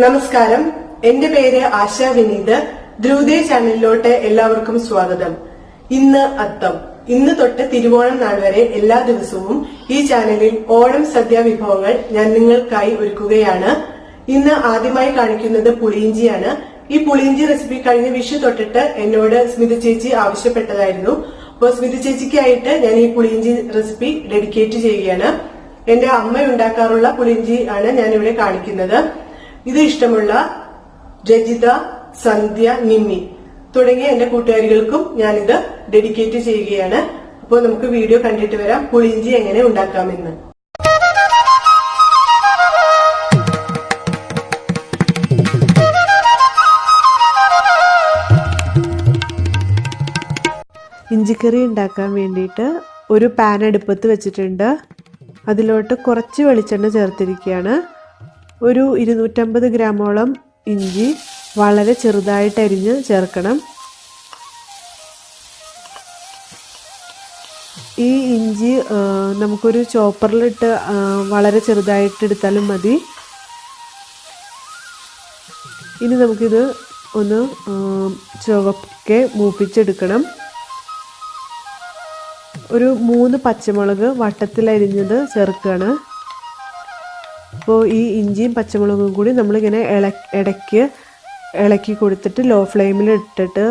നമസ്കാരം, എന്റെ പേര് ആശ വിനീത്. ധ്രുവദേ ചാനലിലോട്ട് എല്ലാവർക്കും സ്വാഗതം. ഇന്ന് അത്തം. ഇന്ന് തൊട്ട് തിരുവോണം നാൾ വരെ എല്ലാ ദിവസവും ഈ ചാനലിൽ ഓണം സദ്യ വിഭവങ്ങൾ ഞാൻ നിങ്ങൾക്കായി ഒരുക്കുകയാണ്. ഇന്ന് ആദ്യമായി കാണിക്കുന്നത് പുളിയിഞ്ചിയാണ്. ഈ പുളിയിഞ്ചി റെസിപ്പി കഴിഞ്ഞ വിഷു തൊട്ടിട്ട് എന്നോട് സ്മിത ചേച്ചി ആവശ്യപ്പെട്ടതായിരുന്നു. അപ്പോൾ സ്മിത ചേച്ചിക്കായിട്ട് ഞാൻ ഈ പുളിയിഞ്ചി റെസിപ്പി ഡെഡിക്കേറ്റ് ചെയ്യുകയാണ്. എന്റെ അമ്മ ഉണ്ടാക്കാറുള്ള പുളിയിഞ്ചി ആണ് ഞാൻ ഇവിടെ കാണിക്കുന്നത്. ഇത് ഇഷ്ടമുള്ള രജിത, സന്ധ്യ, നിമ്മി തുടങ്ങിയ എന്റെ കൂട്ടുകാരികൾക്കും ഞാനിത് ഡെഡിക്കേറ്റ് ചെയ്യുകയാണ്. അപ്പോൾ നമുക്ക് വീഡിയോ കണ്ടിട്ട് വരാം പുളിയിഞ്ചി എങ്ങനെ ഉണ്ടാക്കാമെന്ന്. ഇഞ്ചിക്കറി ഉണ്ടാക്കാൻ വേണ്ടിയിട്ട് ഒരു പാൻ അടുപ്പത്ത് വെച്ചിട്ടുണ്ട്. അതിലോട്ട് കുറച്ച് വെളിച്ചെണ്ണ ചേർത്തിരിക്കുകയാണ്. ഒരു 250 ഗ്രാമോളം ഇഞ്ചി വളരെ ചെറുതായിട്ട് അരിഞ്ഞ് ചേർക്കണം. ഈ ഇഞ്ചി നമുക്കൊരു ചോപ്പറിലിട്ട് വളരെ ചെറുതായിട്ട് എടുത്താലും മതി. ഇനി നമുക്കിത് ഒന്ന് ചുവക്കെ മൂപ്പിച്ചെടുക്കണം. ഒരു 3 പച്ചമുളക് വട്ടത്തിലരിഞ്ഞത് ചേർക്കുകയാണ്. അപ്പോൾ ഈ ഇഞ്ചിയും പച്ചമുളകും കൂടി നമ്മളിങ്ങനെ ഇടയ്ക്ക് ഇളക്കി കൊടുത്തിട്ട് ലോ ഫ്ലെയിമിൽ ഇട്ടിട്ട്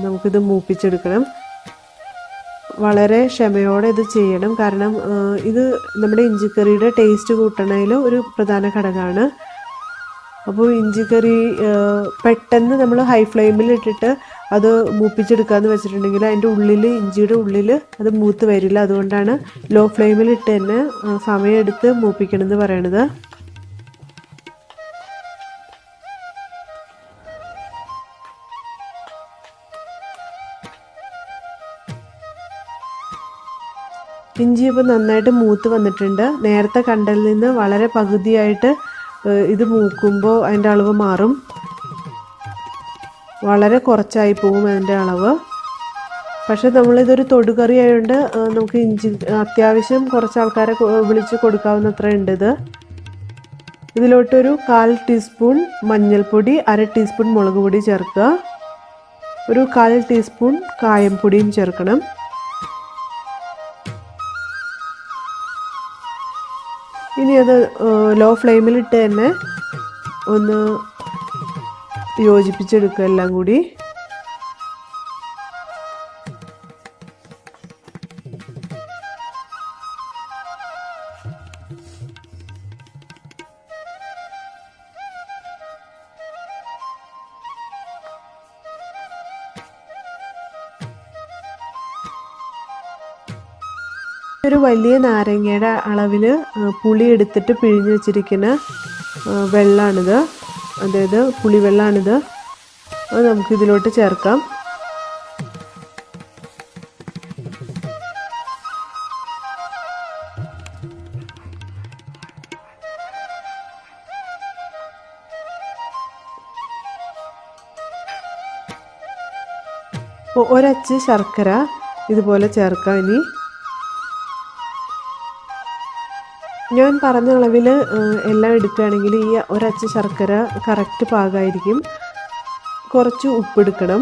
നമുക്കിത് മൂപ്പിച്ചെടുക്കണം. വളരെ ക്ഷമയോടെ ഇത് ചെയ്യണം. കാരണം ഇത് നമ്മുടെ ഇഞ്ചിക്കറിയുടെ ടേസ്റ്റ് കൂട്ടണതിൽ ഒരു പ്രധാന ഘടകമാണ്. അപ്പോൾ ഇഞ്ചിക്കറി പെട്ടെന്ന് നമ്മൾ ഹൈ ഫ്ലെയിമിൽ ഇട്ടിട്ട് അത് മൂപ്പിച്ചെടുക്കാമെന്ന് വെച്ചിട്ടുണ്ടെങ്കിൽ അതിൻ്റെ ഉള്ളിൽ, ഇഞ്ചിയുടെ ഉള്ളിൽ അത് മൂത്ത് വരില്ല. അതുകൊണ്ടാണ് ലോ ഫ്ലെയിമിൽ ഇട്ട് തന്നെ സമയമെടുത്ത് മൂപ്പിക്കണമെന്ന് പറയണത്. ഇഞ്ചി ഇപ്പോൾ നന്നായിട്ട് മൂത്ത് വന്നിട്ടുണ്ട്. നേരത്തെ കണ്ടതിൽ നിന്ന് വളരെ പകുതിയായിട്ട് ഇത് മൂക്കുമ്പോൾ അതിൻ്റെ അളവ് മാറും. വളരെ കുറച്ചായി പോവും അതിൻ്റെ അളവ്. പക്ഷെ നമ്മളിതൊരു തൊടുകറി ആയതുകൊണ്ട് നമുക്ക് ഇഞ്ചി അത്യാവശ്യം കുറച്ച് ആൾക്കാരെ വിളിച്ച് കൊടുക്കാവുന്നത്ര ഉണ്ട്. ഇതിലോട്ടൊരു 1/4 ടീസ്പൂൺ മഞ്ഞൾപ്പൊടി, 1/2 ടീസ്പൂൺ മുളക് പൊടി ചേർക്കുക. ഒരു 1/4 ടീസ്പൂൺ കായംപൊടിയും ചേർക്കണം. ഇനി അത് ലോ ഫ്ലെയിമിലിട്ട് തന്നെ ഒന്ന് യോജിപ്പിച്ചെടുക്കുക എല്ലാം കൂടി. ഒരു വലിയ നാരങ്ങയുടെ അളവിൽ പുളി എടുത്തിട്ട് പിഴിഞ്ഞ് വെച്ചിരിക്കുന്ന വെള്ളമാണിത്. അതായത് പുളിവെള്ളമാണിത്. അത് നമുക്കിതിലോട്ട് ചേർക്കാം. ഒരച്ച് ശർക്കര ഇതുപോലെ ചേർക്കാം. ഇനി ഞാൻ പറഞ്ഞ അളവിൽ എല്ലാം എടുക്കുകയാണെങ്കിൽ ഈ ഒരച്ച് ശർക്കര കറക്റ്റ് പാകമായിരിക്കും. കുറച്ച് ഉപ്പെടുക്കണം.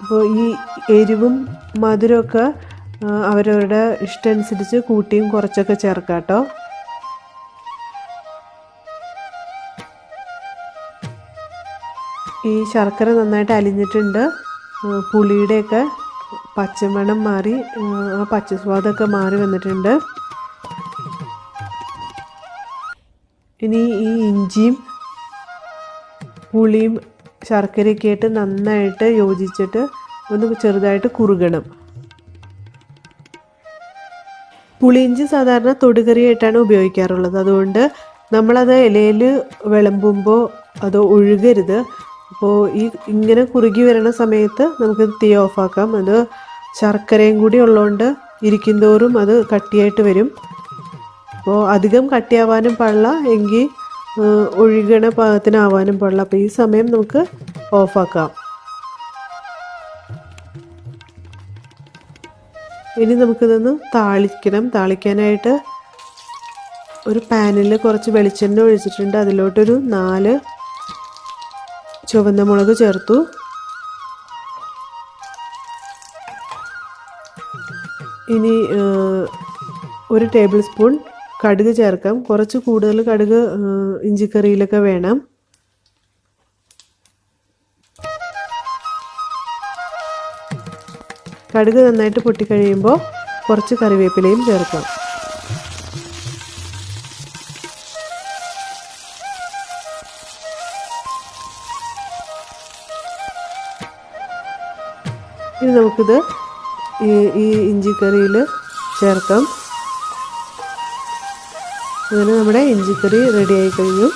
അപ്പോൾ ഈ എരിവും മധുരമൊക്കെ അവരവരുടെ ഇഷ്ടമനുസരിച്ച് കൂട്ടിയും കുറച്ചൊക്കെ ചേർക്കാം കേട്ടോ. ഈ ശർക്കര നന്നായിട്ട് അലിഞ്ഞിട്ടുണ്ട്. പുളിയുടെയൊക്കെ പച്ചമണം മാറി, ആ പച്ചസ്വാദൊക്കെ മാറി വന്നിട്ടുണ്ട്. ഇനി ഈ ഇഞ്ചിയും പുളിയും ശർക്കരയൊക്കെ ആയിട്ട് നന്നായിട്ട് യോജിച്ചിട്ട് ഒന്ന് ചെറുതായിട്ട് കുറുകണം. പുളിയിഞ്ചി സാധാരണ തൊടുകറിയായിട്ടാണ് ഉപയോഗിക്കാറുള്ളത്. അതുകൊണ്ട് നമ്മളത് ഇലയിൽ വിളമ്പുമ്പോൾ അത് ഒഴുകരുത്. അപ്പോൾ ഇങ്ങനെ കുറുകി വരുന്ന സമയത്ത് നമുക്ക് തീ ഓഫാക്കാം. അത് ശർക്കരയും കൂടി ഉള്ളതുകൊണ്ട് ഇരിക്കും തോറും അത് കട്ടിയായിട്ട് വരും. അപ്പോൾ അധികം കട്ടിയാവാനും പാടില്ല, എങ്കിൽ ഒഴുകണ പാകത്തിനാവാനും പാടില്ല. അപ്പോൾ ഈ സമയം നമുക്ക് ഓഫാക്കാം. ഇനി നമുക്കിതൊന്ന് താളിക്കണം. താളിക്കാനായിട്ട് ഒരു പാനിൽ കുറച്ച് വെളിച്ചെണ്ണ ഒഴിച്ചിട്ടുണ്ട്. അതിലോട്ടൊരു 4 ചുവന്ന മുളക് ചേർത്തു. ഇനി 1 ടേബിൾ സ്പൂൺ കടുക് ചേർക്കാം. കുറച്ച് കൂടുതൽ കടുക് ഇഞ്ചിക്കറിയിലൊക്കെ വേണം. കടുക് നന്നായിട്ട് പൊട്ടിക്കഴിയുമ്പോൾ കുറച്ച് കറിവേപ്പിലയും ചേർക്കാം. ഇനി നമുക്കിത് ഈ ഇഞ്ചിക്കറിയിൽ ചേർക്കാം. അങ്ങനെ നമ്മുടെ ഇഞ്ചിക്കറി റെഡി ആയി കഴിഞ്ഞു.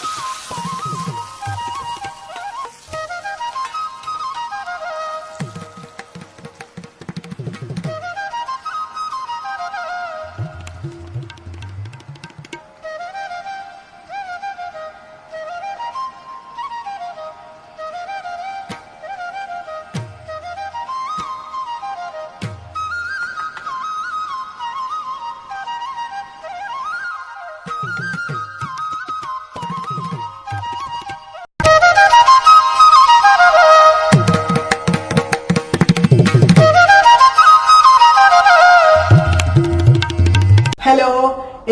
ഹലോ,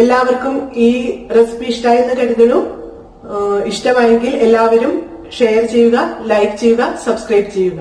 എല്ലാവർക്കും ഈ റെസിപ്പി ഇഷ്ടമായെന്ന് കരുതുന്നു. ഇഷ്ടമായെങ്കിൽ എല്ലാവരും ഷെയർ ചെയ്യുക, ലൈക്ക് ചെയ്യുക, സബ്സ്ക്രൈബ് ചെയ്യുക.